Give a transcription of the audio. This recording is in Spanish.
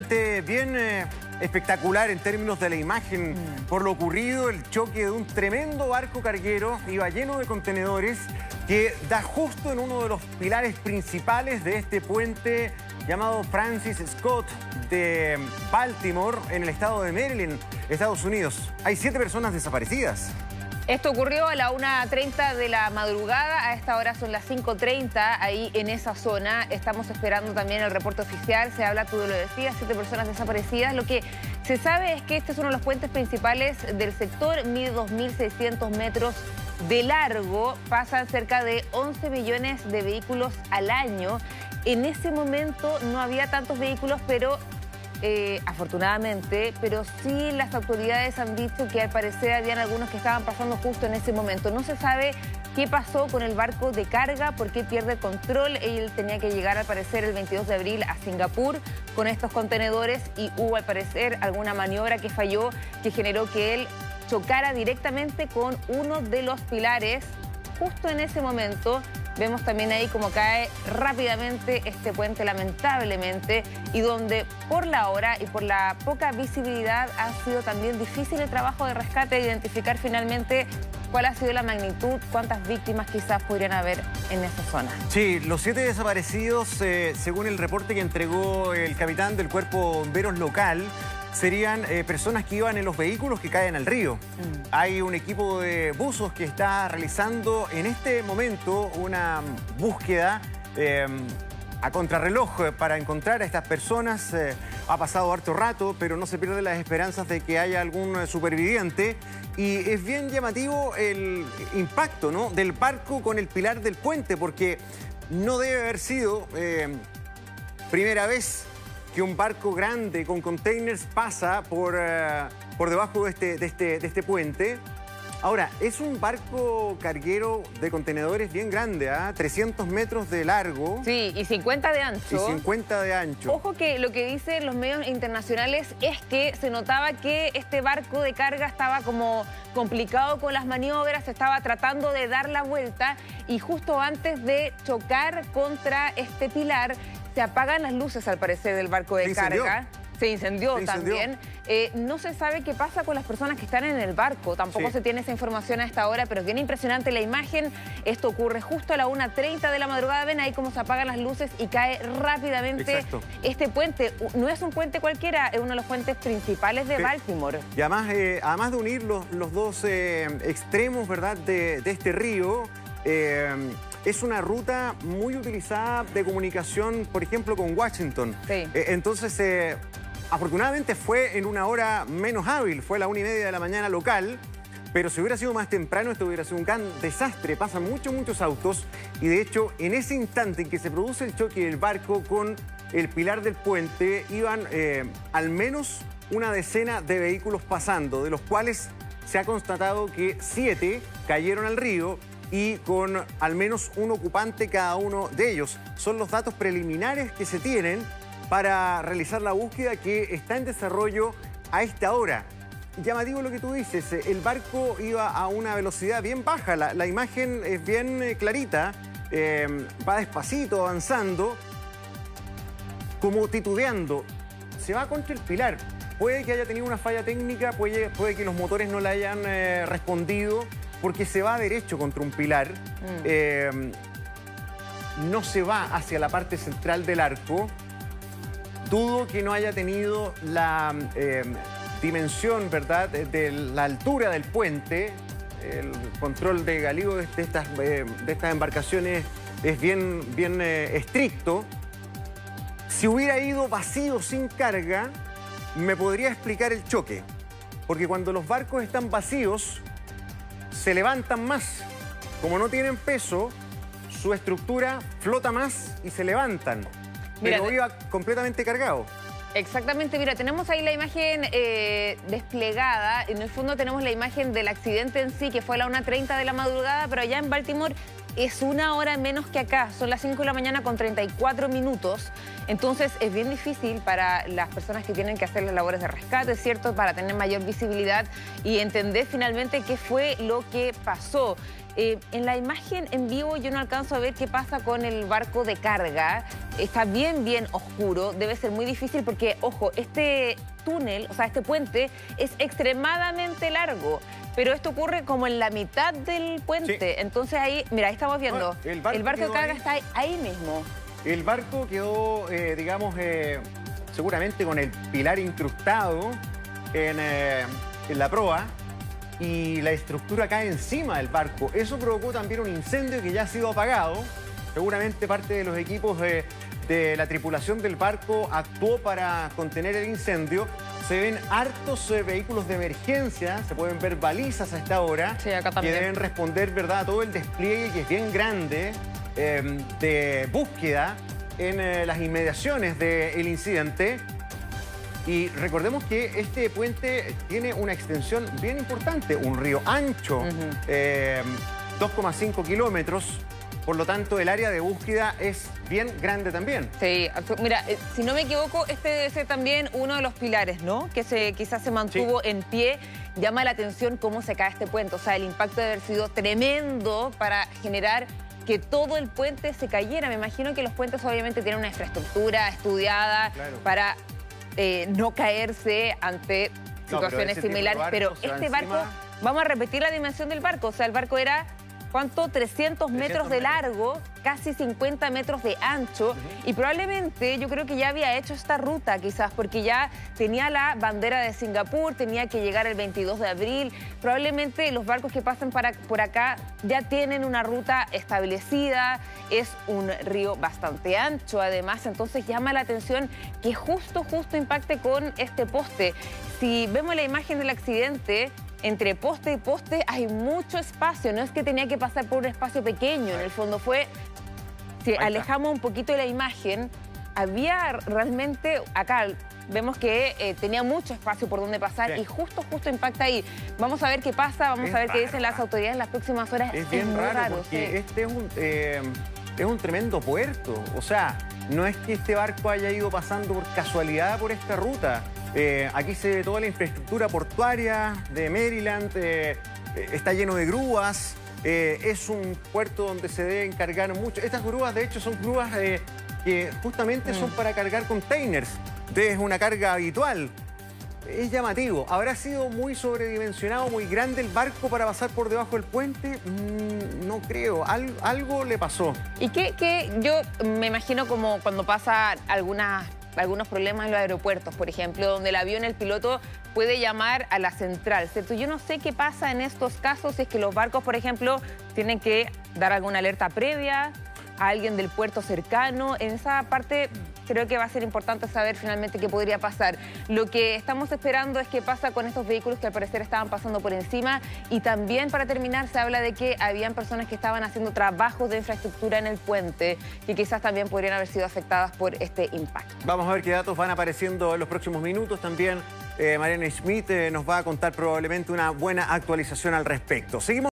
Bien espectacular en términos de la imagen por lo ocurrido, el choque de un tremendo barco carguero, iba lleno de contenedores, que da justo en uno de los pilares principales de este puente llamado Francis Scott de Baltimore, en el estado de Maryland, Estados Unidos. Hay 7 personas desaparecidas. Esto ocurrió a la 1:30 de la madrugada, a esta hora son las 5:30, ahí en esa zona. Estamos esperando también el reporte oficial, se habla, tú lo decías, 7 personas desaparecidas. Lo que se sabe es que este es uno de los puentes principales del sector, mide 2.600 metros de largo, pasan cerca de 11 millones de vehículos al año. En ese momento no había tantos vehículos, pero afortunadamente, pero sí las autoridades han dicho que al parecer habían algunos que estaban pasando justo en ese momento. No se sabe qué pasó con el barco de carga, por qué pierde el control. Él tenía que llegar al parecer el 22 de abril a Singapur con estos contenedores y hubo al parecer alguna maniobra que falló, que generó que él chocara directamente con uno de los pilares. Justo en ese momento vemos también ahí cómo cae rápidamente este puente, lamentablemente, y donde por la hora y por la poca visibilidad ha sido también difícil el trabajo de rescate, identificar finalmente cuál ha sido la magnitud, cuántas víctimas quizás podrían haber en esa zona. Sí, los 7 desaparecidos, según el reporte que entregó el capitán del cuerpo de bomberos local, serían personas que iban en los vehículos que caen al río. Hay un equipo de buzos que está realizando en este momento una búsqueda a contrarreloj para encontrar a estas personas. Ha pasado harto rato, pero no se pierden las esperanzas de que haya algún superviviente. Y es bien llamativo el impacto, ¿no?, del barco con el pilar del puente, porque no debe haber sido primera vez que un barco grande con containers pasa por debajo de este puente. Ahora, es un barco carguero de contenedores bien grande, 300 metros de largo. Sí, y 50 de ancho. Y 50 de ancho. Ojo que lo que dicen los medios internacionales es que se notaba que este barco de carga estaba como complicado con las maniobras, estaba tratando de dar la vuelta y justo antes de chocar contra este pilar, se apagan las luces, al parecer, del barco de carga. Se incendió también. No se sabe qué pasa con las personas que están en el barco. Tampoco se tiene esa información a esta hora, pero es bien impresionante la imagen. Esto ocurre justo a la 1:30 de la madrugada. Ven ahí cómo se apagan las luces y cae rápidamente este puente. No es un puente cualquiera, es uno de los puentes principales de Baltimore. Y además de unir los dos extremos, ¿verdad?, de este río, es una ruta muy utilizada de comunicación, por ejemplo, con Washington. Entonces, afortunadamente fue en una hora menos hábil, fue a la 1:30 de la mañana local, pero si hubiera sido más temprano, esto hubiera sido un gran desastre. Pasan muchos autos y, de hecho, en ese instante en que se produce el choque del barco con el pilar del puente, iban al menos una decena de vehículos pasando, de los cuales se ha constatado que 7 cayeron al río y con al menos un ocupante cada uno de ellos. Son los datos preliminares que se tienen para realizar la búsqueda, que está en desarrollo a esta hora. Llamativo lo que tú dices, el barco iba a una velocidad bien baja, la imagen es bien clarita, va despacito, avanzando, como titubeando, se va contra el pilar. Puede que haya tenido una falla técnica, puede que los motores no le hayan respondido, porque se va derecho contra un pilar, no se va hacia la parte central del arco. Dudo que no haya tenido la dimensión, ¿verdad?, de la altura del puente. El control de galego de estas embarcaciones es bien estricto. Si hubiera ido vacío, sin carga, me podría explicar el choque, porque cuando los barcos están vacíos, se levantan más. Como no tienen peso, su estructura flota más y se levantan. Pero iba completamente cargado. Exactamente, mira, tenemos ahí la imagen desplegada. En el fondo tenemos la imagen del accidente en sí, que fue a la 1:30 de la madrugada, pero allá en Baltimore es una hora menos que acá. Son las 5 de la mañana con 34 minutos. Entonces es bien difícil para las personas que tienen que hacer las labores de rescate, ¿cierto?, para tener mayor visibilidad y entender finalmente qué fue lo que pasó. En la imagen en vivo yo no alcanzo a ver qué pasa con el barco de carga. Está bien oscuro. Debe ser muy difícil porque, ojo, este túnel, o sea, este puente es extremadamente largo. Pero esto ocurre como en la mitad del puente. Sí. Entonces ahí, mira, ahí estamos viendo. El barco de carga está ahí mismo. El barco quedó, digamos, seguramente con el pilar incrustado en la proa y la estructura cae encima del barco. Eso provocó también un incendio que ya ha sido apagado. Seguramente parte de los equipos de la tripulación del barco actuó para contener el incendio. Se ven hartos vehículos de emergencia, se pueden ver balizas a esta hora, sí, acá también, que deben responder, ¿verdad?, a todo el despliegue, que es bien grande, de búsqueda en las inmediaciones del incidente. Y recordemos que este puente tiene una extensión bien importante, un río ancho, 2,5 kilómetros. Por lo tanto, el área de búsqueda es bien grande también. Sí, mira, si no me equivoco, este debe ser también uno de los pilares, ¿no? Que quizás se mantuvo en pie. Llama la atención cómo se cae este puente. O sea, el impacto debe haber sido tremendo para generar que todo el puente se cayera. Me imagino que los puentes obviamente tienen una infraestructura estudiada, claro, para no caerse ante situaciones similares. Pero este barco, vamos a repetir la dimensión del barco. O sea, el barco era... ¿Cuánto? 300 metros de largo, casi 50 metros de ancho. Y probablemente yo creo que ya había hecho esta ruta quizás, porque ya tenía la bandera de Singapur, tenía que llegar el 22 de abril. Probablemente los barcos que pasan por acá ya tienen una ruta establecida. Es un río bastante ancho además, entonces llama la atención que justo impacte con este poste. Si vemos la imagen del accidente, entre poste y poste hay mucho espacio, no es que tenía que pasar por un espacio pequeño, en el fondo fue, si alejamos un poquito de la imagen, había realmente, acá vemos que tenía mucho espacio por donde pasar, y justo impacta ahí. Vamos a ver qué pasa, vamos a ver qué dicen las autoridades en las próximas horas. Es bien raro porque este es un tremendo puerto, o sea, no es que este barco haya ido pasando por casualidad por esta ruta. Aquí se ve toda la infraestructura portuaria de Maryland, está lleno de grúas, es un puerto donde se deben cargar mucho. Estas grúas, de hecho, son grúas que justamente son para cargar containers. Entonces es una carga habitual. Es llamativo. ¿Habrá sido muy sobredimensionado, muy grande el barco para pasar por debajo del puente? No creo. Algo le pasó. Y que yo me imagino como cuando pasa algunos problemas en los aeropuertos, por ejemplo, donde el piloto puede llamar a la central, ¿cierto? Yo no sé qué pasa en estos casos, si es que los barcos, por ejemplo, tienen que dar alguna alerta previa a alguien del puerto cercano. En esa parte creo que va a ser importante saber finalmente qué podría pasar. Lo que estamos esperando es qué pasa con estos vehículos que al parecer estaban pasando por encima, y también, para terminar, se habla de que habían personas que estaban haciendo trabajos de infraestructura en el puente que quizás también podrían haber sido afectadas por este impacto. Vamos a ver qué datos van apareciendo en los próximos minutos. También Mariana Schmidt nos va a contar probablemente una buena actualización al respecto. Seguimos.